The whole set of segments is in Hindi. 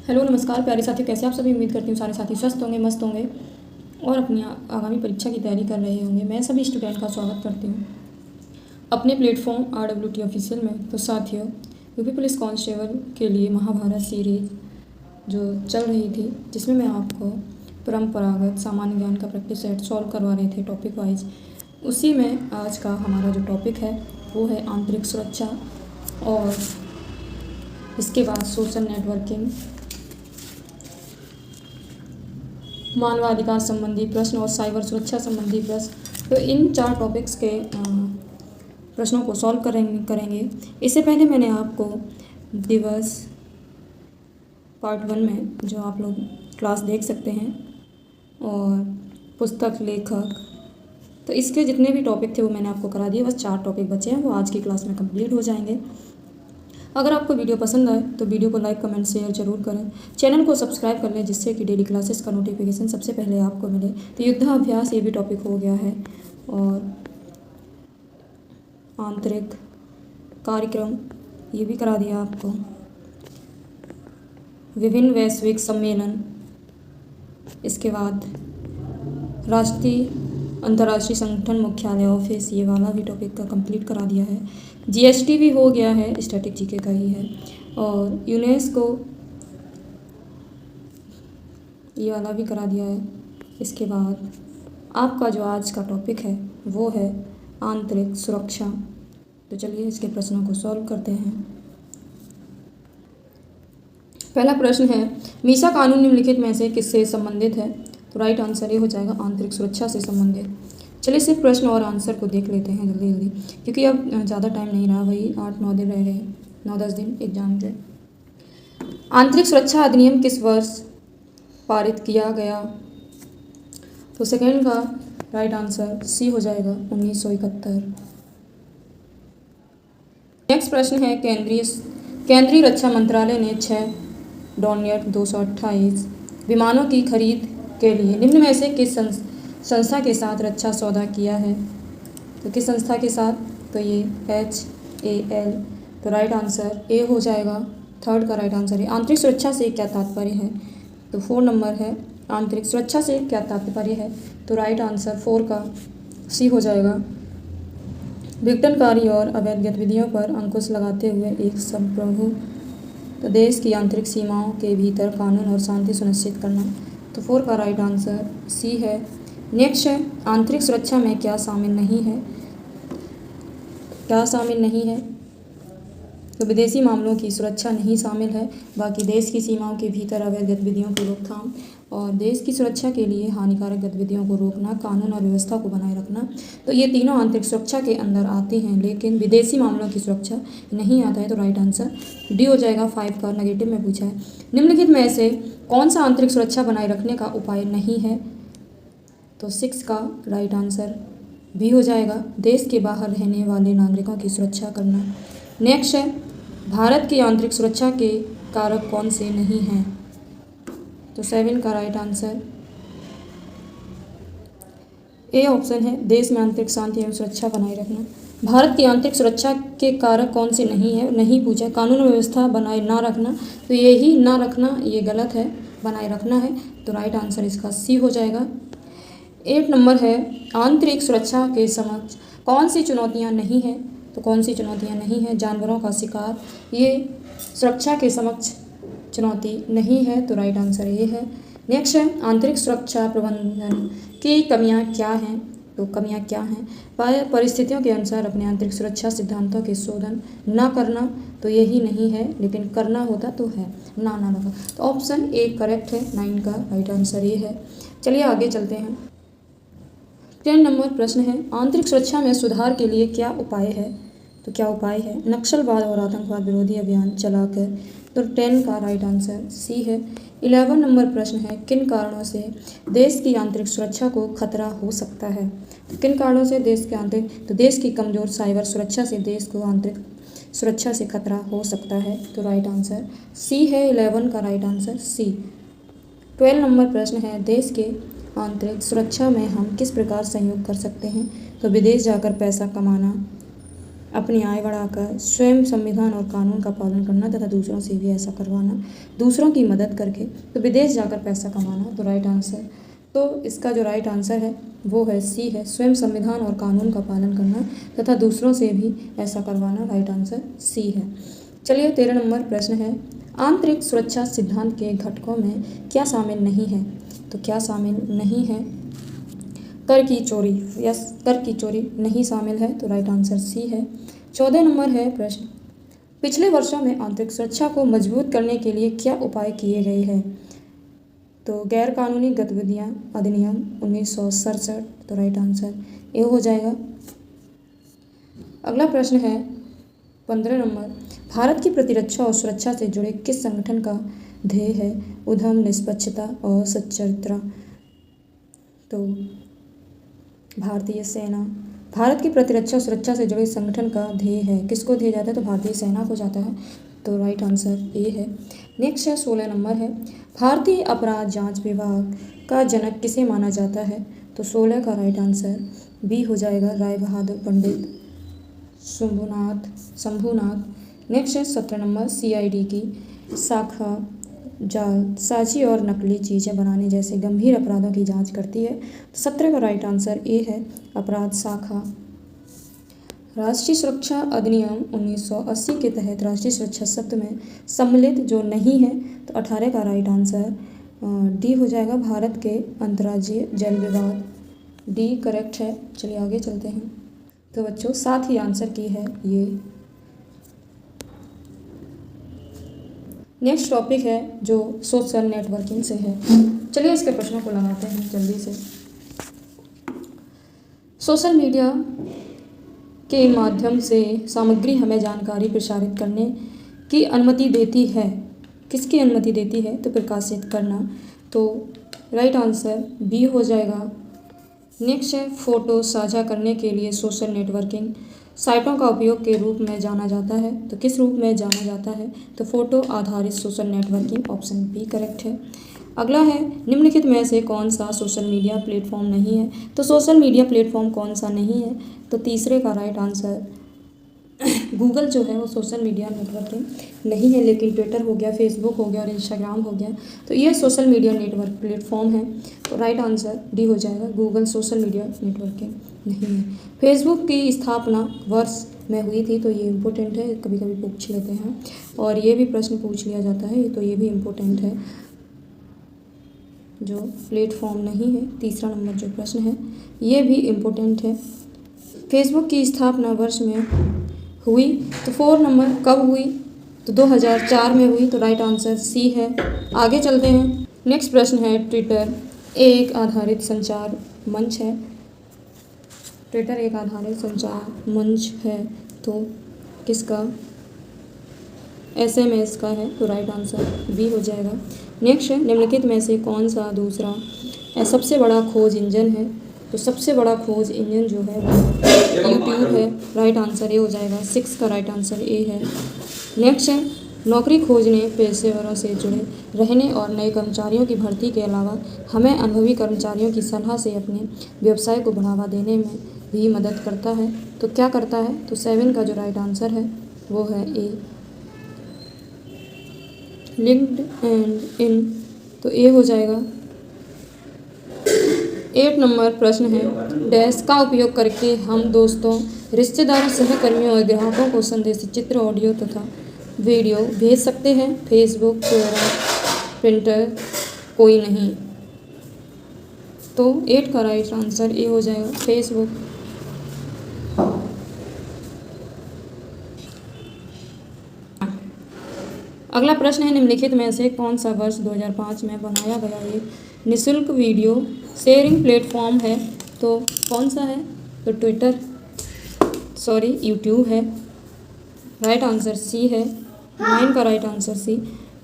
हेलो नमस्कार प्यारे साथियों, कैसे आप सभी। उम्मीद करती हूँ सारे साथी स्वस्थ होंगे, मस्त होंगे और अपनी आगामी परीक्षा की तैयारी कर रहे होंगे। मैं सभी स्टूडेंट का स्वागत करती हूँ अपने प्लेटफॉर्म RWT ऑफिशियल में। तो साथियों, यूपी पुलिस कांस्टेबल के लिए महाभारत सीरीज जो चल रही थी, जिसमें मैं आपको परंपरागत सामान्य ज्ञान का प्रैक्टिस सेट सॉल्व करवा रहे थे टॉपिक वाइज, उसी में आज का हमारा जो टॉपिक है वो है आंतरिक सुरक्षा और इसके बाद सोशल नेटवर्किंग, मानवाधिकार संबंधी प्रश्न और साइबर सुरक्षा संबंधी प्रश्न। तो इन 4 टॉपिक्स के प्रश्नों को सॉल्व करेंगे। इससे पहले मैंने आपको दिवस पार्ट 1 में जो आप लोग क्लास देख सकते हैं और पुस्तक लेखक, तो इसके जितने भी टॉपिक थे वो मैंने आपको करा दिए। बस 4 टॉपिक बचे हैं, वो आज की क्लास में कंप्लीट हो जाएंगे। अगर आपको वीडियो पसंद आए तो वीडियो को लाइक, कमेंट, शेयर जरूर करें। चैनल को सब्सक्राइब कर लें, जिससे कि डेली क्लासेस का नोटिफिकेशन सबसे पहले आपको मिले। तो युद्धाभ्यास ये भी टॉपिक हो गया है और आंतरिक कार्यक्रम ये भी करा दिया आपको। विभिन्न वैश्विक सम्मेलन, इसके बाद राष्ट्रीय अंतर्राष्ट्रीय संगठन मुख्यालय ऑफिस, ये वाला भी टॉपिक का कंप्लीट करा दिया है। GST भी हो गया है, स्टैटिक जीके का ही है। और यूनेस्को ये वाला भी करा दिया है। इसके बाद आपका जो आज का टॉपिक है वो है आंतरिक सुरक्षा। तो चलिए इसके प्रश्नों को सॉल्व करते हैं। पहला प्रश्न है, मीसा कानून निम्नलिखित में से किससे संबंधित है? तो राइट आंसर ये हो जाएगा आंतरिक सुरक्षा से संबंधित। चलिए सिर्फ प्रश्न और आंसर को देख लेते हैं जल्दी जल्दी, क्योंकि अब ज़्यादा टाइम नहीं रहा, वही 8-9 दिन रह गए, 9-10 दिन एग्जाम के। आंतरिक सुरक्षा अधिनियम किस वर्ष पारित किया गया? तो सेकेंड का राइट आंसर सी हो जाएगा 1971। नेक्स्ट प्रश्न है, केंद्रीय रक्षा मंत्रालय ने 6 डॉनियर 228 विमानों की खरीद के लिए निम्न में से किस संस्था के साथ रक्षा सौदा किया है? तो किस संस्था के साथ? तो ये HAL। तो राइट आंसर ए हो जाएगा, थर्ड का राइट आंसर है। आंतरिक सुरक्षा से क्या तात्पर्य है? तो 4 नंबर है, आंतरिक सुरक्षा से क्या तात्पर्य है? तो राइट आंसर 4 का सी हो जाएगा। विघटनकारी और अवैध गतिविधियों पर अंकुश लगाते हुए एक संप्रभु देश की आंतरिक सीमाओं के भीतर कानून और शांति सुनिश्चित करना। तो 4 का राइट आंसर सी है। नेक्स्ट है, आंतरिक सुरक्षा में क्या शामिल नहीं है? क्या शामिल नहीं है? तो विदेशी मामलों की सुरक्षा नहीं शामिल है। बाकी देश की सीमाओं के भीतर अवैध गतिविधियों की रोकथाम और देश की सुरक्षा के लिए हानिकारक गतिविधियों को रोकना, कानून और व्यवस्था को बनाए रखना, तो ये तीनों आंतरिक सुरक्षा के अंदर आते हैं, लेकिन विदेशी मामलों की सुरक्षा नहीं आता है। तो राइट आंसर डी हो जाएगा। 5 का नेगेटिव में पूछा है, निम्नलिखित में से कौन सा आंतरिक सुरक्षा बनाए रखने का उपाय नहीं है? तो 6 का राइट आंसर बी हो जाएगा, देश के बाहर रहने वाले नागरिकों की सुरक्षा करना। नेक्स्ट है, भारत की आंतरिक सुरक्षा के कारक कौन से नहीं हैं? तो 7 का राइट आंसर ए ऑप्शन है, देश में आंतरिक शांति एवं सुरक्षा बनाए रखना। भारत की आंतरिक सुरक्षा के कारक कौन से नहीं है, नहीं पूछा। कानून व्यवस्था बनाए ना रखना, तो यही ना रखना ये गलत है, बनाए रखना है। तो राइट आंसर इसका सी हो जाएगा। 8 नंबर है, आंतरिक सुरक्षा के समक्ष कौन सी चुनौतियां नहीं हैं? तो कौन सी चुनौतियां नहीं हैं? जानवरों का शिकार, ये सुरक्षा के समक्ष चुनौती नहीं है। तो राइट आंसर ये है। नेक्स्ट है, आंतरिक सुरक्षा प्रबंधन की कमियां क्या हैं? तो कमियां क्या हैं? परिस्थितियों के अनुसार अपने आंतरिक सुरक्षा सिद्धांतों के शोधन न करना, तो यही नहीं है, लेकिन करना होता तो है, ना लगा। तो ऑप्शन ए करेक्ट है, 9 का राइट आंसर ये है। चलिए आगे चलते हैं। 10 नंबर प्रश्न है, आंतरिक सुरक्षा में सुधार के लिए क्या उपाय है? तो क्या उपाय है? नक्सलवाद और आतंकवाद विरोधी अभियान चलाकर। तो 10 का राइट आंसर सी है। 11 नंबर प्रश्न है, किन कारणों से देश की आंतरिक सुरक्षा को खतरा हो सकता है? तो किन कारणों से देश के आंतरिक, तो देश की कमजोर साइबर सुरक्षा से देश को आंतरिक सुरक्षा से खतरा हो सकता है। तो राइट आंसर सी है, 11 का राइट आंसर सी। 12 नंबर प्रश्न है, देश के आंतरिक सुरक्षा में हम किस प्रकार सहयोग कर सकते हैं? तो विदेश जाकर पैसा कमाना, अपनी आय बढ़ाकर स्वयं संविधान और कानून का पालन करना तथा दूसरों से भी ऐसा करवाना, दूसरों की मदद करके, तो विदेश जाकर पैसा कमाना, तो राइट आंसर। तो इसका जो राइट आंसर है वो है सी है, स्वयं संविधान और कानून का पालन करना तथा दूसरों से भी ऐसा करवाना, राइट आंसर सी है। चलिए 13 नंबर प्रश्न है, आंतरिक सुरक्षा सिद्धांत के घटकों में क्या शामिल नहीं है? तो क्या शामिल नहीं है? कर की चोरी, यस, कर की चोरी नहीं शामिल है, तो राइट आंसर सी है। 14 नंबर है प्रश्न, पिछले वर्षों में आंतरिक सुरक्षा को मजबूत करने के लिए क्या उपाय किए गए हैं? तो गैर कानूनी गतिविधियां अधिनियम 1967, तो राइट आंसर ए हो जाएगा। अगला प्रश्न है 15 नंबर, भारत की प्रतिरक्षा और सुरक्षा से जुड़े किस संगठन का ध्येय है? उद्यम, निष्पक्षता और सच्चरित्र। तो भारतीय सेना। भारत की प्रतिरक्षा और सुरक्षा से जुड़े संगठन का ध्येय है, किसको दिया जाता है? तो भारतीय सेना को जाता है, तो राइट आंसर ए है। नेक्स्ट है 16 नंबर है, भारतीय अपराध जांच विभाग का जनक किसे माना जाता है? तो 16 का राइट आंसर बी हो जाएगा, राय बहादुर पंडित शंभुनाथ। नेक्स्ट है 17 नंबर, सीआईडी की शाखा जालसाजी और नकली चीज़ें बनाने जैसे गंभीर अपराधों की जांच करती है। 17 का राइट आंसर ए है, अपराध शाखा। राष्ट्रीय सुरक्षा अधिनियम 1980 के तहत राष्ट्रीय सुरक्षा शब्द में सम्मिलित जो नहीं है, तो 18 का राइट आंसर डी हो जाएगा, भारत के अंतर्राज्यीय जल विवाद। डी करेक्ट है। चलिए आगे चलते हैं। तो बच्चों साथ ही आंसर की है ये। नेक्स्ट टॉपिक है जो सोशल नेटवर्किंग से है। चलिए इसके प्रश्नों को लगाते हैं जल्दी से। सोशल मीडिया के माध्यम से सामग्री हमें जानकारी प्रसारित करने की अनुमति देती है, किसकी अनुमति देती है? तो प्रकाशित करना, तो राइट आंसर बी हो जाएगा। नेक्स्ट है फ़ोटो साझा करने के लिए सोशल नेटवर्किंग साइटों का उपयोग के रूप में जाना जाता है, तो किस रूप में जाना जाता है? तो फोटो आधारित social networking, option B correct है। अगला है निम्नलिखित में से कौन सा सोशल मीडिया प्लेटफॉर्म नहीं है? तो सोशल मीडिया प्लेटफॉर्म कौन सा नहीं है? तो तीसरे का राइट आंसर गूगल जो है वो सोशल मीडिया नेटवर्किंग नहीं है, लेकिन ट्विटर हो गया, फेसबुक हो गया और इंस्टाग्राम हो गया, तो ये सोशल मीडिया नेटवर्क प्लेटफॉर्म है, तो राइट आंसर डी हो जाएगा, गूगल सोशल मीडिया नेटवर्किंग नहीं है। फेसबुक की स्थापना वर्ष में हुई थी, तो ये इम्पोर्टेंट है, कभी कभी पूछ लेते हैं और ये भी प्रश्न पूछ लिया जाता है, तो ये भी इम्पोर्टेंट है। जो प्लेटफॉर्म नहीं है, तीसरा नंबर जो प्रश्न है ये भी इम्पोर्टेंट है। फेसबुक की स्थापना वर्ष में हुई, तो 4 नंबर कब हुई? तो 2004 में हुई, तो राइट आंसर सी है। आगे चलते हैं। नेक्स्ट प्रश्न है ट्विटर एक आधारित संचार मंच है। ट्विटर एक आधारित संचार मंच है, तो किसका? SMS का है, तो राइट आंसर बी हो जाएगा। नेक्स्ट है निम्नलिखित में से कौन सा दूसरा सबसे बड़ा खोज इंजन है? तो सबसे बड़ा खोज इंजन जो है वो यूट्यूब है, राइट आंसर ए हो जाएगा, 6 का राइट आंसर ए है। नेक्स्ट है नौकरी खोजने पेशेवरों से जुड़े रहने और नए कर्मचारियों की भर्ती के अलावा हमें अनुभवी कर्मचारियों की सलाह से अपने व्यवसाय को बढ़ावा देने में भी मदद करता है, तो क्या करता है? तो 7 का जो राइट आंसर है वो है ए, लिंक्डइन, तो ए हो जाएगा। 8 नंबर प्रश्न है डैश का उपयोग करके हम दोस्तों, रिश्तेदारों, सहकर्मियों और ग्राहकों को संदेश, चित्र, ऑडियो तथा वीडियो भेज सकते हैं? फेसबुक, ट्विटर, प्रिंटर, कोई नहीं, तो 8 का राइट आंसर ए हो जाएगा, फेसबुक। अगला प्रश्न है निम्नलिखित में से कौन सा वर्ष 2005 में बनाया गया एक निःशुल्क वीडियो शेयरिंग प्लेटफॉर्म है? तो कौन सा है? तो यूट्यूब है, राइट आंसर सी है, 9 का राइट आंसर सी।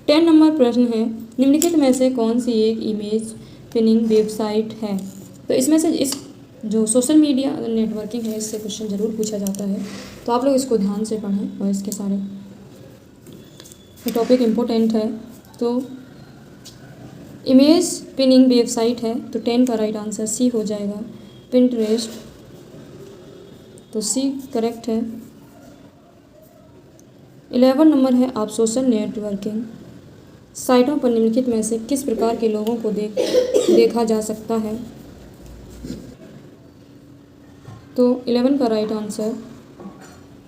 10 नंबर प्रश्न है निम्नलिखित में से कौन सी एक इमेज पिनिंग वेबसाइट है? तो इसमें से इस जो सोशल मीडिया नेटवर्किंग है इससे क्वेश्चन ज़रूर पूछा जाता है, तो आप लोग इसको ध्यान से पढ़ें और इसके सारे टॉपिक इम्पोर्टेंट है। तो इमेज पिनिंग वेबसाइट है, तो 10 का राइट आंसर सी हो जाएगा, पिंटरेस्ट, तो सी करेक्ट है। 11 नंबर है आप सोशल नेटवर्किंग साइटों पर निम्नलिखित में से किस प्रकार के लोगों को देखा जा सकता है। तो 11 का राइट आंसर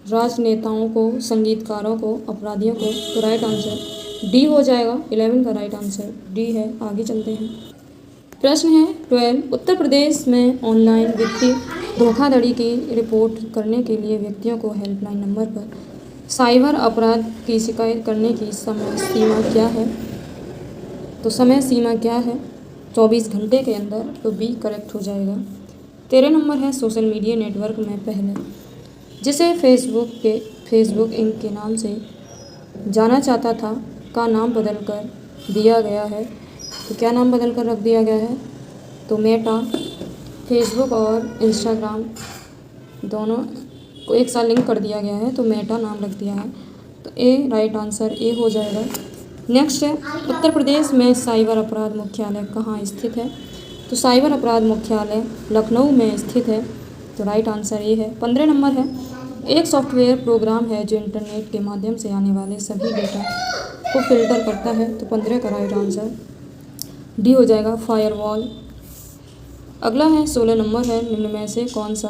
राजनेताओं को, संगीतकारों को, अपराधियों को। तो राइट आंसर डी हो जाएगा। 11 का राइट आंसर डी है। आगे चलते हैं। प्रश्न है 12 उत्तर प्रदेश में ऑनलाइन वित्तीय धोखाधड़ी की रिपोर्ट करने के लिए व्यक्तियों को हेल्पलाइन नंबर पर साइबर अपराध की शिकायत करने की समय सीमा क्या है। तो समय सीमा क्या है 24 घंटे के अंदर। तो बी करेक्ट हो जाएगा। 13 नंबर है सोशल मीडिया नेटवर्क में पहले जिसे फेसबुक इंक के नाम से जाना जाता था का नाम बदल कर दिया गया है। तो क्या नाम बदल कर रख दिया गया है। तो मेटा। फेसबुक और इंस्टाग्राम दोनों को एक साथ लिंक कर दिया गया है तो मेटा नाम रख दिया है। तो ए राइट आंसर ए हो जाएगा। नेक्स्ट है उत्तर प्रदेश में साइबर अपराध मुख्यालय कहाँ स्थित है। तो साइबर अपराध मुख्यालय लखनऊ में स्थित है। तो राइट आंसर ए है। 15 नंबर है एक सॉफ्टवेयर प्रोग्राम है जो इंटरनेट के माध्यम से आने वाले सभी डेटा को फिल्टर करता है। तो 15 का राइट आंसर डी हो जाएगा फायरवॉल। अगला है 16 नंबर है निम्न में से कौन सा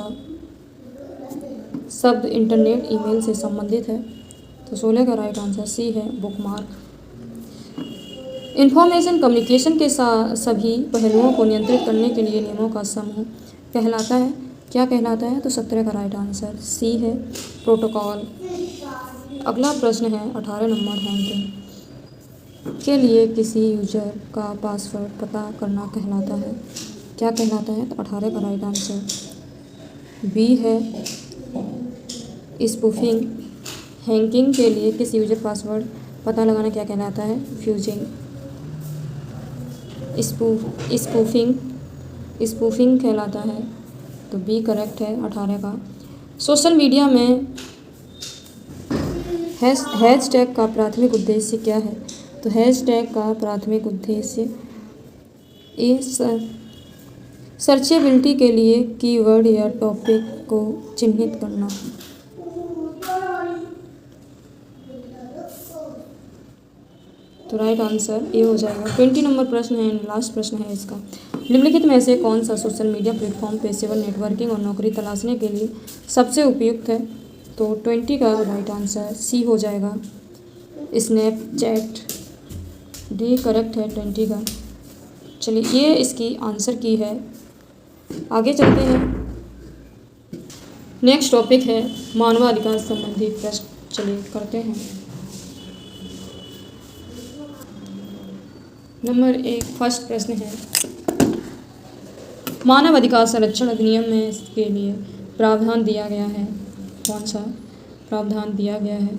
शब्द इंटरनेट ईमेल से संबंधित है। तो 16 का राइट आंसर सी है बुकमार्क। इंफॉर्मेशन कम्युनिकेशन के सभी पहलुओं को नियंत्रित करने के लिए नियमों का समूह कहलाता है। क्या कहलाता है। तो 17 का राइट आंसर सी है प्रोटोकॉल। अगला प्रश्न है 18 नंबर हैकिंग के लिए किसी यूजर का पासवर्ड पता करना कहलाता है। क्या कहलाता है। तो 18 का राइट आंसर बी है स्पूफिंग। हैकिंग के लिए किसी यूजर पासवर्ड पता लगाना क्या कहलाता है। फ्यूजिंग। स्पूफिंग कहलाता है। तो बी करेक्ट है 18 का। सोशल मीडिया में हैशटैग का प्राथमिक उद्देश्य क्या है। तो हैशटैग का प्राथमिक उद्देश्य ए सर्चेबिलिटी के लिए कीवर्ड या टॉपिक को चिन्हित करना। तो राइट आंसर ए हो जाएगा। 20 नंबर प्रश्न है लास्ट प्रश्न है इसका। निम्नलिखित में से कौन सा सोशल मीडिया प्लेटफॉर्म पेशेवर नेटवर्किंग और नौकरी तलाशने के लिए सबसे उपयुक्त है। तो 20 का राइट आंसर सी हो जाएगा स्नैपचैट। डी करेक्ट है 20 का। चलिए ये इसकी आंसर की है। आगे चलते हैं। नेक्स्ट टॉपिक है मानवाधिकार संबंधी प्रश्न। चलिए करते हैं। नंबर 1 फर्स्ट प्रश्न है मानव अधिकार संरक्षण अधिनियम में इसके लिए प्रावधान दिया गया है। कौन सा प्रावधान दिया गया है।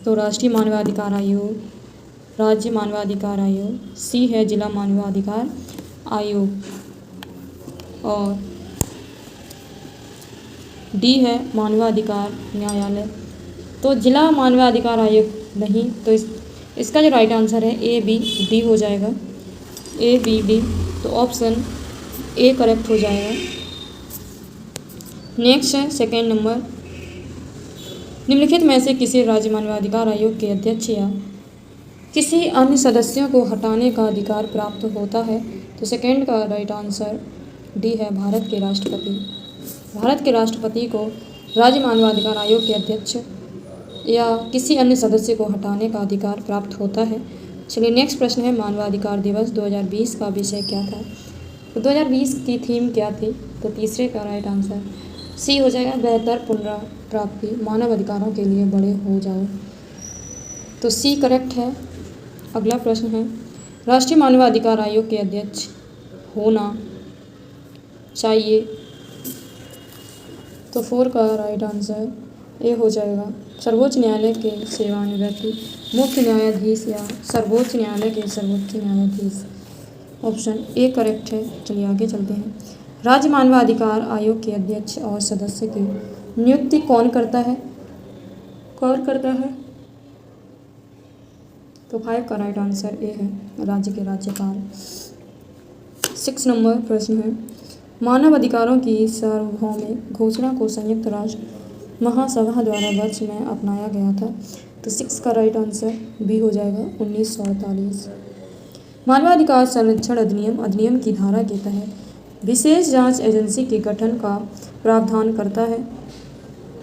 तो राष्ट्रीय मानवाधिकार आयोग, राज्य मानवाधिकार आयोग, सी है जिला मानवाधिकार आयोग और डी है मानवाधिकार न्यायालय। तो जिला मानवाधिकार आयोग नहीं। तो इसका जो राइट आंसर है ए बी डी हो जाएगा। A B D. तो ऑप्शन ए करेक्ट हो जाएगा। नेक्स्ट है सेकेंड नंबर निम्नलिखित में से किसी राज्य मानवाधिकार आयोग के अध्यक्ष या किसी अन्य सदस्यों को हटाने का अधिकार प्राप्त होता है। तो सेकेंड का राइट आंसर डी है भारत के राष्ट्रपति। भारत के राष्ट्रपति को राज्य मानवाधिकार आयोग के अध्यक्ष या किसी अन्य सदस्य को हटाने का अधिकार प्राप्त होता है। चलिए नेक्स्ट प्रश्न है मानवाधिकार दिवस 2020 का विषय क्या था। तो 2020 की थीम क्या थी। तो तीसरे का राइट आंसर सी हो जाएगा बेहतर पुनर्प्राप्ति, मानव अधिकारों के लिए बड़े हो जाओ। तो सी करेक्ट है। अगला प्रश्न है राष्ट्रीय मानवाधिकार आयोग के अध्यक्ष होना चाहिए। तो 4 का राइट आंसर ए हो जाएगा सर्वोच्च न्यायालय के सेवानिवृत्त मुख्य न्यायाधीश या सर्वोच्च न्यायालय के सर्वोच्च न्यायाधीश। ऑप्शन ए करेक्ट है। चलिए आगे चलते हैं। राज्य मानवाधिकार आयोग के अध्यक्ष और सदस्य की नियुक्ति कौन करता है। तो 5 का राइट आंसर ए है राज्य के राज्यपाल। 6 नंबर प्रश्न है मानव अधिकारों की सार्वभौमिक घोषणा को संयुक्त राष्ट्र महासभा द्वारा वर्ष में अपनाया गया था? तो 6 का राइट आंसर बी हो जाएगा 1948। मानवाधिकार संरक्षण अधिनियम की धारा के तहत विशेष जांच एजेंसी के गठन का प्रावधान करता है?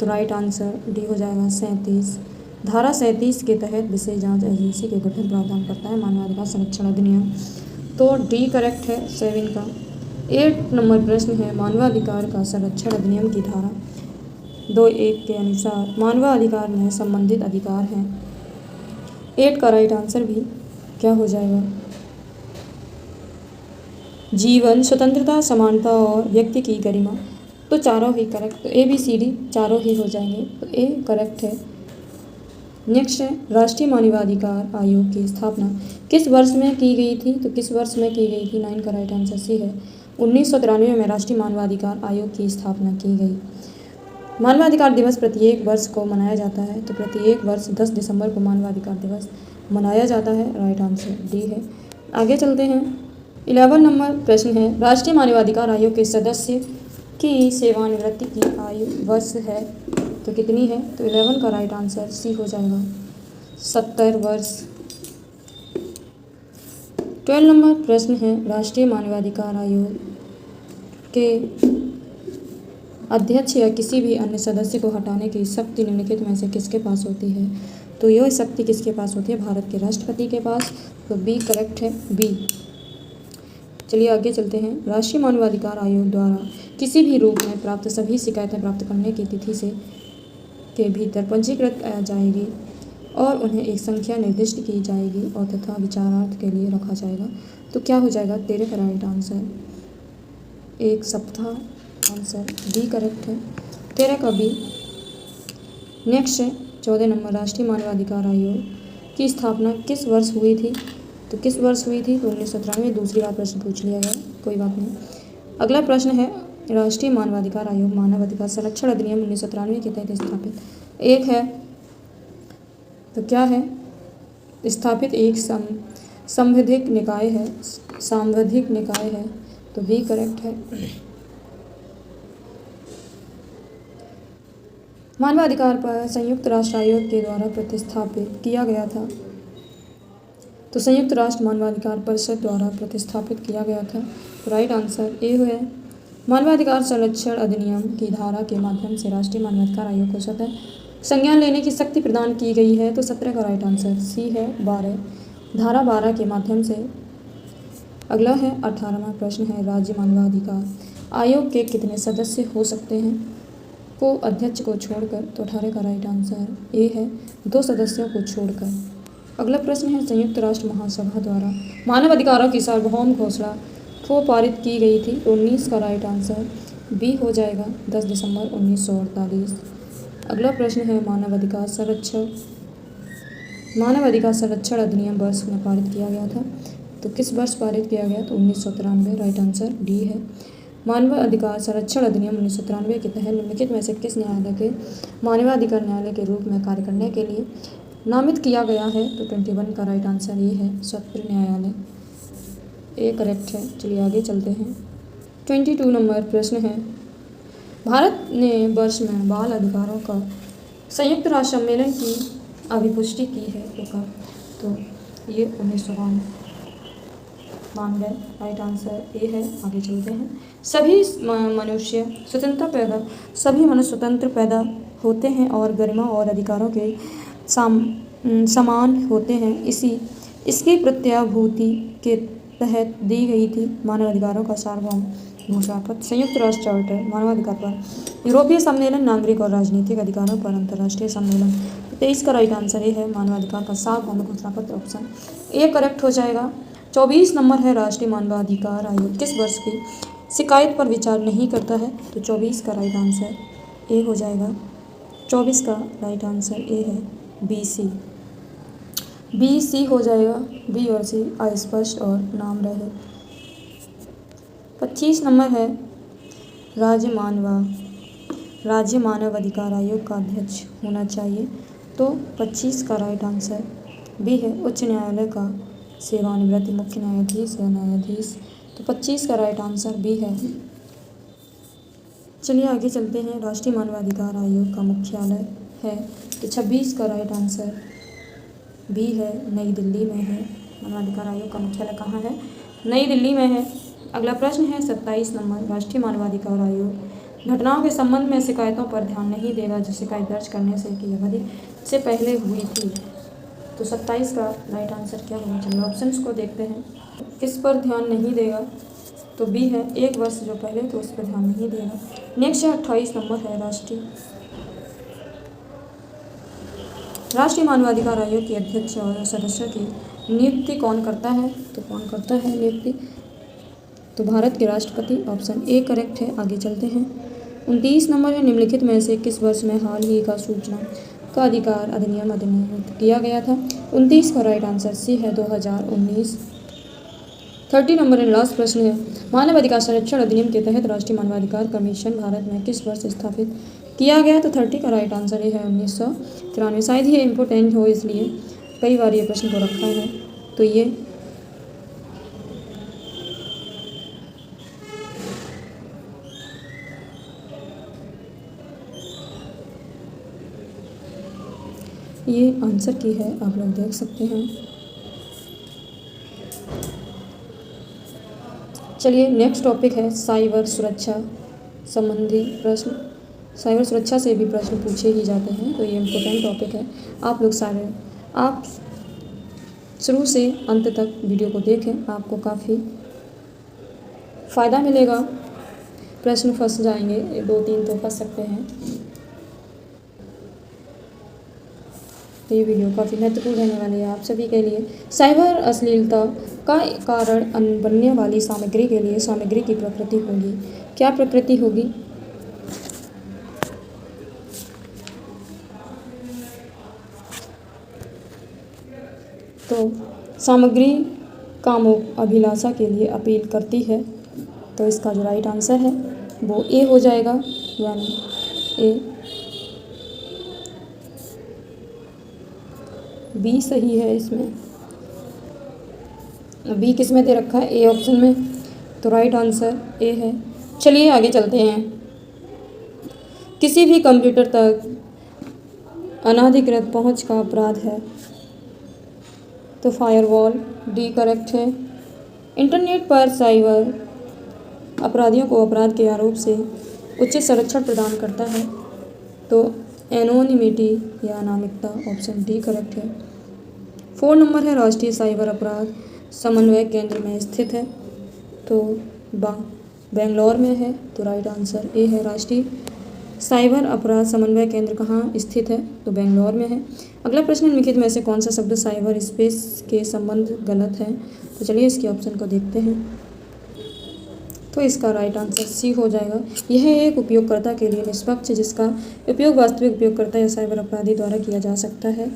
तो राइट आंसर डी हो जाएगा 37। धारा 37 के तहत विशेष जांच एजेंसी के गठन प्रावधान करता है मानवाधिकार संरक्षण अधिनियम। तो डी करेक्ट है 7 का। 8 नंबर प्रश्न है, मानवाधिकार का संरक्षण अधिनियम की धारा 2(1) के अनुसार मानवाधिकार में संबंधित अधिकार हैं। 8 का राइट आंसर भी क्या हो जाएगा? जीवन, स्वतंत्रता, समानता और व्यक्ति की गरिमा। तो चारों ही करेक्ट, तो ए बी सी डी चारों ही हो जाएंगे, तो ए करेक्ट है। नेक्स्ट है, राष्ट्रीय मानवाधिकार आयोग की स्थापना किस वर्ष में की गई थी? तो किस वर्ष में की गई थी? 9 का राइट आंसर सी है 1993 में राष्ट्रीय मानवाधिकार आयोग की स्थापना की गई। मानवाधिकार दिवस प्रत्येक वर्ष को मनाया जाता है? तो प्रत्येक वर्ष 10 दिसंबर को मानवाधिकार दिवस मनाया जाता है। राइट आंसर डी है। आगे चलते हैं। 11 नंबर प्रश्न है, राष्ट्रीय मानवाधिकार आयोग के सदस्य की सेवानिवृत्ति की आयु वर्ष है तो कितनी है? तो 11 का राइट आंसर सी हो जाएगा 70 वर्ष। 12 नंबर प्रश्न है, राष्ट्रीय मानवाधिकार आयोग के अध्यक्ष या किसी भी अन्य सदस्य को हटाने की शक्ति निम्नलिखित में से किसके पास होती है? तो यह शक्ति किसके पास होती है? भारत के राष्ट्रपति के पास। तो बी करेक्ट है, बी। चलिए आगे चलते हैं। राष्ट्रीय मानवाधिकार आयोग द्वारा किसी भी रूप में प्राप्त सभी शिकायतें प्राप्त करने की तिथि से के भीतर पंजीकृत जाएगी और उन्हें एक संख्या निर्दिष्ट की जाएगी और तथा विचारार्थ के लिए रखा जाएगा। तो क्या हो जाएगा? 13 का राइट आंसर 1 सप्ताह। आंसर डी करेक्ट है, 13 का बी। नेक्स्ट है 14 नंबर, राष्ट्रीय मानवाधिकार आयोग की स्थापना किस वर्ष हुई थी? तो किस वर्ष हुई थी? तो 1993। दूसरी बार प्रश्न पूछ लिया गया, कोई बात नहीं। अगला प्रश्न है, राष्ट्रीय मानवाधिकार आयोग मानव अधिकार संरक्षण अधिनियम 1993 के तहत स्थापित एक है तो क्या है? स्थापित एक संवैधानिक निकाय है, सांविधिक निकाय है। तो बी करेक्ट है। मानवाधिकार पर संयुक्त राष्ट्र आयोग के द्वारा प्रतिस्थापित किया गया था? तो संयुक्त राष्ट्र मानवाधिकार परिषद द्वारा प्रतिस्थापित किया गया था। तो राइट आंसर ए है। मानवाधिकार संरक्षण अधिनियम की धारा के माध्यम से राष्ट्रीय मानवाधिकार आयोग को स्वतः संज्ञान लेने की शक्ति प्रदान की गई है। तो 17 का राइट आंसर सी है 12, धारा 12 के माध्यम से। अगला है 18वां प्रश्न है, राज्य मानवाधिकार आयोग के कितने सदस्य हो सकते हैं? को अध्यक्ष को छोड़कर। तो 18 का राइट आंसर ए है 2 सदस्यों को छोड़कर। अगला प्रश्न है, संयुक्त राष्ट्र महासभा द्वारा मानव अधिकारों की सार्वभौम घोषणा को पारित की गई थी? 19 का राइट आंसर बी हो जाएगा 10 दिसंबर 1948। अगला प्रश्न है, मानव अधिकार संरक्षण अधिनियम वर्ष में पारित किया गया था? तो किस वर्ष पारित किया गया? तो 1993। राइट आंसर डी है। मानव अधिकार संरक्षण अधिनियम 1993 के तहत निम्नलिखित में से किस न्यायालय के मानवाधिकार न्यायालय के रूप में कार्य करने के लिए नामित किया गया है? तो 21 का राइट आंसर ये है सत्र न्यायालय, ए करेक्ट है। चलिए आगे चलते हैं। 22 नंबर प्रश्न है, भारत ने वर्ष में बाल अधिकारों का संयुक्त राष्ट्र सम्मेलन की अभिपुष्टि की है तो कब? तो ये 1992। राइट आंसर ए है। आगे चलते हैं। सभी मनुष्य स्वतंत्र पैदा होते हैं और गरिमा और अधिकारों के समान होते हैं। इसकी प्रत्याभूति के तहत दी गई थी मानव अधिकारों का सार्वभौम घोषणा पत्र, संयुक्त राष्ट्र चार्टर, मानवाधिकार पर यूरोपीय सम्मेलन, नागरिक और राजनीतिक अधिकारों पर अंतर्राष्ट्रीय सम्मेलन। 23 का राइट आंसर ये है मानवाधिकार का सार्वभौम घोषणा पत्र, ऑप्शन ए करेक्ट हो जाएगा। 24 नंबर है, राष्ट्रीय मानवाधिकार आयोग किस वर्ष की शिकायत पर विचार नहीं करता है? तो 24 का राइट आंसर ए हो जाएगा। 24 का राइट आंसर ए है बी सी हो जाएगा। बी और सी अस्पष्ट और नाम रहे। 25 नंबर है, राज्य मानव अधिकार आयोग का अध्यक्ष होना चाहिए? तो 25 का राइट आंसर बी है, उच्च न्यायालय का सेवानिवृत्त मुख्य न्यायाधीश या न्यायाधीश। तो 25 का राइट आंसर बी है। चलिए आगे चलते हैं। राष्ट्रीय मानवाधिकार आयोग का मुख्यालय है, तो 26 का राइट आंसर बी है, नई दिल्ली में है। मानवाधिकार आयोग का मुख्यालय कहाँ है? नई दिल्ली में है। अगला प्रश्न है 27 नंबर। राष्ट्रीय मानवाधिकार आयोग घटनाओं के संबंध में शिकायतों पर ध्यान नहीं देगा जो शिकायत दर्ज करने से की अवधि से पहले हुई थी। तो 27 का राइट आंसर क्या होना चाहिए? ऑप्शंस को देखते हैं। किस पर ध्यान नहीं देगा? तो बी है, 1 वर्ष जो पहले, तो उस पर ध्यान नहीं देगा। नेक्स्ट है 28 नंबर है। राष्ट्रीय मानवाधिकार आयोग के अध्यक्ष और सदस्यों की नियुक्ति कौन करता है? तो कौन करता है नियुक्ति? तो भारत के राष्ट्रपति। ऑप्शन ए करेक्ट है। आगे चलते हैं। 29 नंबर है। निम्नलिखित में से किस वर्ष में हाल ही का सूचना का अधिकार अधिनियम अधिनियमित किया गया था? 29 का राइट आंसर सी है, 2019। 30 नंबर है। लास्ट प्रश्न है। मानव अधिकार संरक्षण अधिनियम के तहत राष्ट्रीय मानवाधिकार कमीशन भारत में किस वर्ष स्थापित किया गया? तो 30 का राइट आंसर ये है, 1993। शायद ये इम्पोर्टेंट हो, इसलिए कई बार ये प्रश्न को रखा है। तो ये आंसर की है, आप लोग देख सकते हैं। चलिए नेक्स्ट टॉपिक है साइबर सुरक्षा संबंधी प्रश्न। साइबर सुरक्षा से भी प्रश्न पूछे ही जाते हैं, तो ये इम्पोर्टेंट टॉपिक है। आप शुरू से अंत तक वीडियो को देखें, आपको काफ़ी फ़ायदा मिलेगा। प्रश्न फंस जाएंगे, 2-3 तो फंस सकते हैं, तो ये वीडियो काफ़ी महत्वपूर्ण रहने वाली है आप सभी के लिए। साइबर अश्लीलता का कारण बनने वाली सामग्री के लिए सामग्री की प्रकृति होगी। क्या प्रकृति होगी? तो सामग्री कामों अभिलाषा के लिए अपील करती है, तो इसका जो राइट आंसर है वो ए हो जाएगा, यानी ए। बी सही है इसमें। बी किस में दे रखा है? ए ऑप्शन में, तो राइट आंसर ए है। चलिए आगे चलते हैं। किसी भी कंप्यूटर तक अनाधिकृत पहुंच का अपराध है, तो फायरवॉल। डी करेक्ट है। इंटरनेट पर साइबर अपराधियों को अपराध के आरोप से उचित संरक्षण प्रदान करता है, तो एनोनिमिटी या अनामिकता। ऑप्शन डी करेक्ट है। 4 नंबर है। राष्ट्रीय साइबर अपराध समन्वय केंद्र में स्थित है, तो बेंगलोर में है, तो राइट आंसर ए है। राष्ट्रीय साइबर अपराध समन्वय केंद्र कहाँ स्थित है? तो बेंगलोर में है। अगला प्रश्न, निम्नलिखित में से कौन सा शब्द साइबर स्पेस के संबंध गलत है? तो चलिए इसके ऑप्शन को देखते हैं। तो इसका राइट आंसर सी हो जाएगा। यह एक उपयोगकर्ता के लिए निष्पक्ष जिसका उपयोग वास्तविक उपयोगकर्ता या साइबर अपराधी द्वारा किया जा सकता है,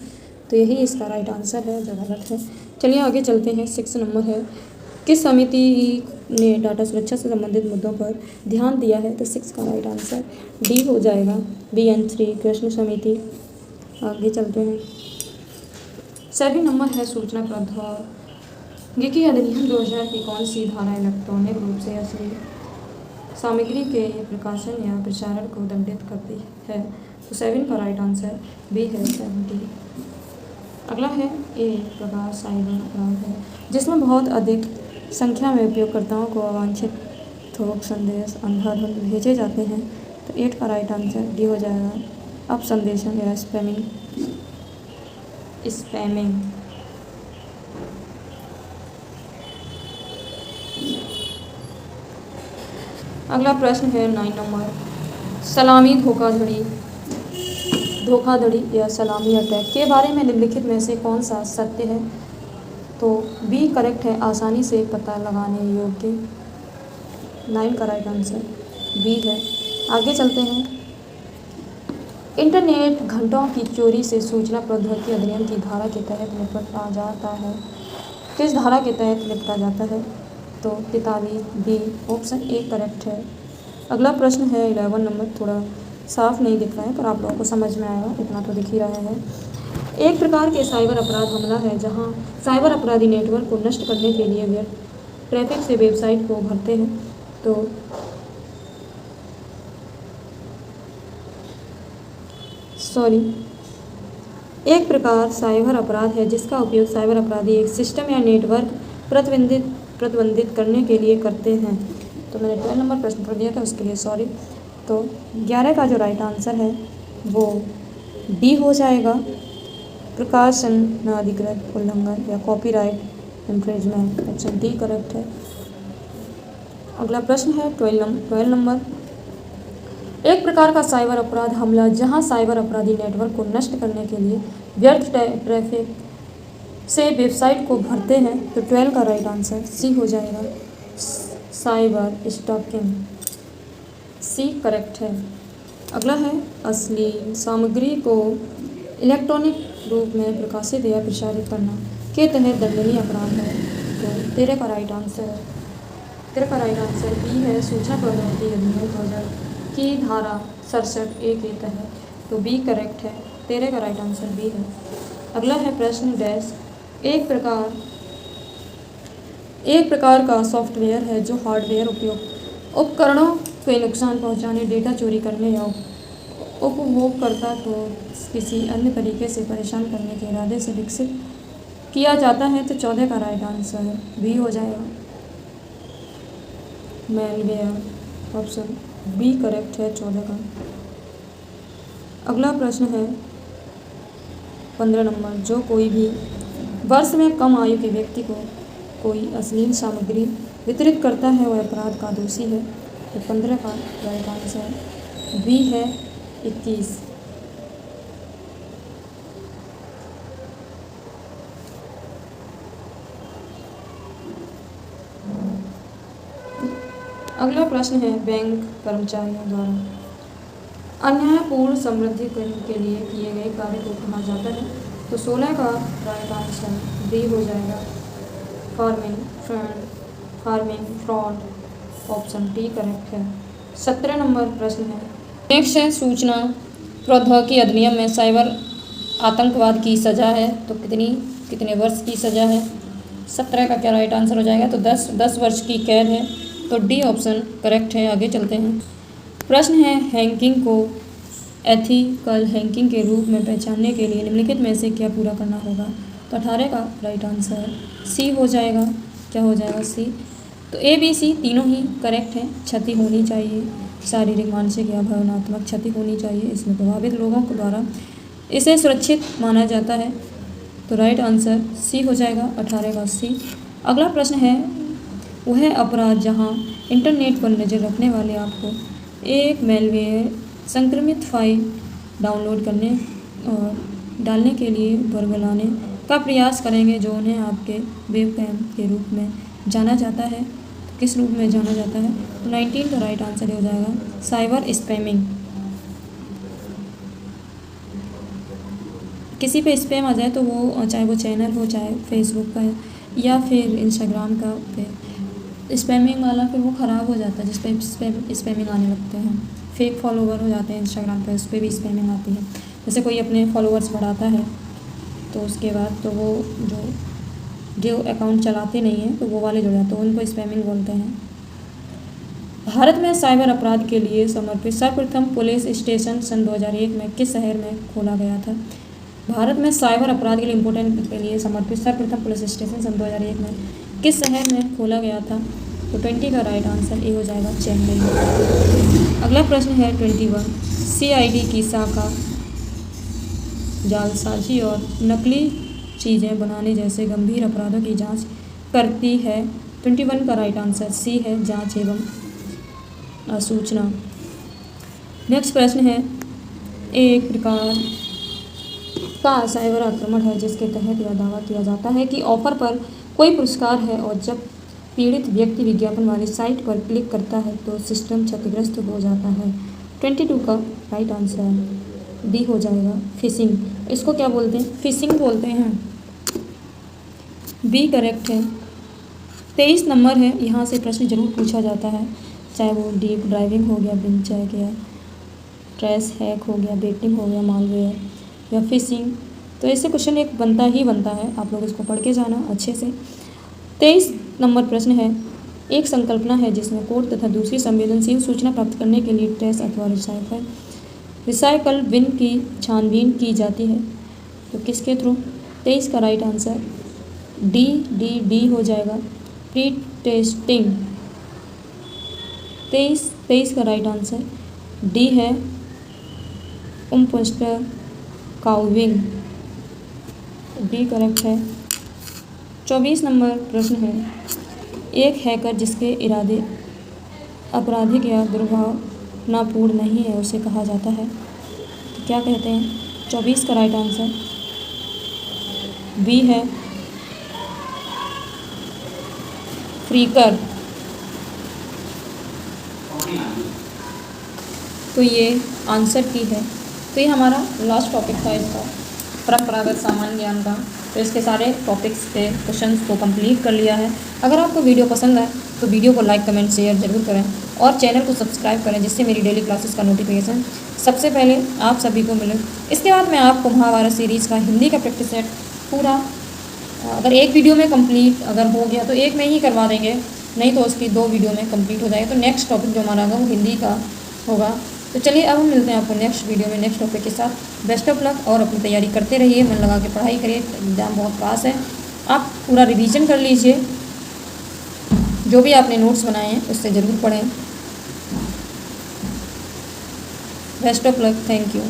तो यही इसका राइट आंसर है, जो गलत है। चलिए आगे चलते हैं। 6 नंबर है। किस समिति ने डाटा सुरक्षा से संबंधित मुद्दों पर ध्यान दिया है? तो 6 का राइट आंसर डी हो जाएगा, BN3 कृष्ण समिति। आगे चलते हैं। 7 नंबर है। सूचना प्रौद्योगिकी अधिनियम 2000 की कौन सी धारा इलेक्ट्रॉनिक रूप से अश्लील सामग्री के प्रकाशन या प्रसारण को दंडित करती है? तो 7 का राइट आंसर बी है, 70। अगला है ए प्रकार साइबर अपराध है जिसमें बहुत अधिक संख्या में उपयोगकर्ताओं को अवांछित थोक संदेश अंधाधुंध भेजे जाते हैं, तो 8 का राइट आंसर डी हो जाएगा, अब संदेशन या स्पैमिंग। अगला प्रश्न है 9 नंबर। सलामी धोखाधड़ी या सलामी अटैक के बारे में निम्नलिखित में से कौन सा सत्य है? तो बी करेक्ट है, आसानी से पता लगाने योग्य। 9 का राइट आंसर बी है। आगे चलते हैं। इंटरनेट घंटों की चोरी से सूचना प्रौद्योगिकी अधिनियम की धारा के तहत निपटा जाता है। किस धारा के तहत निपटा जाता है? तो 43 बी, ऑप्शन ए करेक्ट है। अगला प्रश्न है 11 नंबर। थोड़ा साफ नहीं दिख रहा है पर आप लोगों को समझ में आएगा, इतना तो दिख ही रहा है। एक प्रकार के साइबर अपराध हमला है जहां साइबर अपराधी नेटवर्क को नष्ट करने के लिए ट्रैफिक से वेबसाइट को भरते हैं, तो सॉरी एक प्रकार साइबर अपराध है जिसका उपयोग साइबर अपराधी एक सिस्टम या नेटवर्क प्रतिबंधित करने के लिए करते हैं। तो मैंने 12 नंबर प्रश्न कर दिया था, उसके लिए सॉरी। तो 11 का जो राइट आंसर है वो डी हो जाएगा, प्रकाशन अनाधिकृत उल्लंघन या copyright infringement. Option D correct है। अगला प्रश्न है 12 नंबर। एक प्रकार का साइबर अपराध हमला जहां साइबर अपराधी नेटवर्क को नष्ट करने के लिए व्यर्थ ट्रैफिक से वेबसाइट को भरते हैं। तो 12 का राइट आंसर सी हो जाएगा, साइबर स्टॉकिंग। सी करेक्ट है। अगला है अश्लील सामग्री को इलेक्ट्रॉनिक रूप में प्रकाशित या प्रसारित करना के तहत दंडनीय अपराध है। तो 13 का राइट आंसर बी है, सूचना प्रौद्योगिकी अधिनियम 2000 की धारा 67A के तहत। तो बी करेक्ट है। 13 का राइट आंसर बी है। अगला है प्रश्न डैश। एक प्रकार का सॉफ्टवेयर है जो हार्डवेयर उपकरणों को नुकसान पहुंचाने, डेटा चोरी करने या उपभोगकर्ता को किसी अन्य तरीके से परेशान करने के इरादे से विकसित किया जाता है। तो 14 का राइट आंसर बी हो जाएगा, मैलवेयर। ऑप्शन बी करेक्ट है 14 का। अगला प्रश्न है 15 नंबर। जो कोई भी वर्ष में कम आयु के व्यक्ति को कोई अश्लील सामग्री वितरित करता है वह अपराध का दोषी है। तो 15 का राइट आंसर बी है 21। अगला प्रश्न है बैंक कर्मचारियों द्वारा अन्यायपूर्ण समृद्धि के लिए किए गए कार्य को कहा जाता है। तो 16 का राइट आंसर डी हो जाएगा, farming fraud. Option D correct है। 17 नंबर प्रश्न है। नेक्स्ट है सूचना प्रौद्योगिकी अधिनियम में साइबर आतंकवाद की सज़ा है तो कितने वर्ष की सज़ा है। 17 का क्या राइट आंसर हो जाएगा। तो 10 वर्ष की कैद है। तो डी ऑप्शन करेक्ट है। आगे चलते हैं। प्रश्न है हैकिंग को एथिकल हैकिंग के रूप में पहचानने के लिए निम्नलिखित में से क्या पूरा करना होगा। तो 18 का राइट आंसर सी हो जाएगा। क्या हो जाएगा सी। तो ए बी सी तीनों ही करेक्ट हैं। क्षति होनी चाहिए, शारीरिक मानसिक या भावनात्मक क्षति होनी चाहिए, इसमें प्रभावित लोगों के द्वारा इसे सुरक्षित माना जाता है। तो राइट आंसर सी हो जाएगा, 18 का सी। अगला प्रश्न है वह अपराध जहां इंटरनेट पर नज़र रखने वाले आपको एक मेलवेयर संक्रमित फाइल डाउनलोड करने और डालने के लिए बरगलाने का प्रयास करेंगे जो उन्हें आपके वेबकैम के रूप में जाना जाता है। किस रूप में जाना जाता है। तो 19 का राइट आंसर हो जाएगा, साइबर स्पैमिंग। किसी पे स्पैम आ जाए तो वो चाहे वो चैनल हो, चाहे फेसबुक का या फिर इंस्टाग्राम का पे स्पैमिंग वाला फिर वो ख़राब हो जाता है, जिस पे स्पैमिंग आने लगते हैं। फेक फॉलोवर हो जाते हैं इंस्टाग्राम पे, उस पर भी स्पैमिंग आती है। जैसे कोई अपने फॉलोअर्स बढ़ाता है तो उसके बाद तो वो जो अकाउंट चलाते नहीं हैं तो वो वाले जुड़ जाते हैं, तो उनको स्पैमिंग बोलते हैं। भारत में साइबर अपराध के लिए समर्पित सर्वप्रथम पुलिस स्टेशन सन 2001 में किस शहर में खोला गया था। भारत में साइबर अपराध के लिए इम्पोर्टेंट के लिए समर्पित सर्वप्रथम पुलिस स्टेशन सन 2001 में किस शहर में खोला गया था। तो 20 का राइट आंसर ए हो जाएगा, चेन्नई। अगला प्रश्न है 21। CID की शाखा जालसाजी और नकली चीज़ें बनाने जैसे गंभीर अपराधों की जांच करती है। 21 का राइट आंसर सी है, जांच एवं सूचना। नेक्स्ट प्रश्न है एक प्रकार का साइबर आक्रमण है जिसके तहत यह दावा किया जाता है कि ऑफर पर कोई पुरस्कार है और जब पीड़ित व्यक्ति विज्ञापन वाली साइट पर क्लिक करता है तो सिस्टम क्षतिग्रस्त हो जाता है। 22 का राइट आंसर डी हो जाएगा, फिशिंग। इसको क्या बोलते हैं, फिशिंग बोलते हैं। बी करेक्ट है। 23 नंबर है, यहाँ से प्रश्न जरूर पूछा जाता है, चाहे वो डीप ड्राइविंग हो गया, बिन चेक या ट्रेस हैक हो गया, बेटिंग हो गया, मालवेयर या फिशिंग। तो ऐसे क्वेश्चन एक बनता है, आप लोग इसको पढ़ के जाना अच्छे से। 23 नंबर प्रश्न है एक संकल्पना है जिसमें कोड तथा दूसरी संवेदनशील सूचना प्राप्त करने के लिए ट्रेस अथवा रिसाइफर रिसाइकल बिन की छानबीन की जाती है तो किसके थ्रू? 23 का राइट आंसर डी हो जाएगा, प्री टेस्टिंग। 23 का राइट आंसर डी है, कंपोस्टर काउविंग, डी करेक्ट है। 24 नंबर प्रश्न है, एक हैकर जिसके इरादे आपराधिक या दुर्भावनापूर्ण नहीं है उसे कहा जाता है तो क्या कहते हैं? 24 का राइट आंसर बी है, फ्रीकर। तो ये आंसर की है। तो ये हमारा लास्ट टॉपिक था इसका, परंपरागत सामान्य ज्ञान का। तो इसके सारे टॉपिक्स के क्वेश्चंस को कंप्लीट कर लिया है। अगर आपको वीडियो पसंद आए तो वीडियो को लाइक कमेंट शेयर जरूर करें और चैनल को सब्सक्राइब करें, जिससे मेरी डेली क्लासेस का नोटिफिकेशन सबसे पहले आप सभी को मिले। इसके बाद मैं आपको महाभारत सीरीज़ का हिंदी का प्रैक्टिस सेट पूरा, अगर एक वीडियो में कंप्लीट अगर हो गया तो एक में ही करवा देंगे, नहीं तो उसकी 2 वीडियो में कंप्लीट हो जाएगा। तो नेक्स्ट टॉपिक जो हमारा होगा वो हिंदी का होगा। तो चलिए अब हम मिलते हैं आपको नेक्स्ट वीडियो में नेक्स्ट टॉपिक के साथ। बेस्ट ऑफ लक और अपनी तैयारी करते रहिए, मन लगा के पढ़ाई करिए, एग्ज़ाम बहुत पास है। आप पूरा रिवीजन कर लीजिए, जो भी आपने नोट्स बनाए हैं उससे ज़रूर पढ़ें। Best of luck, thank you.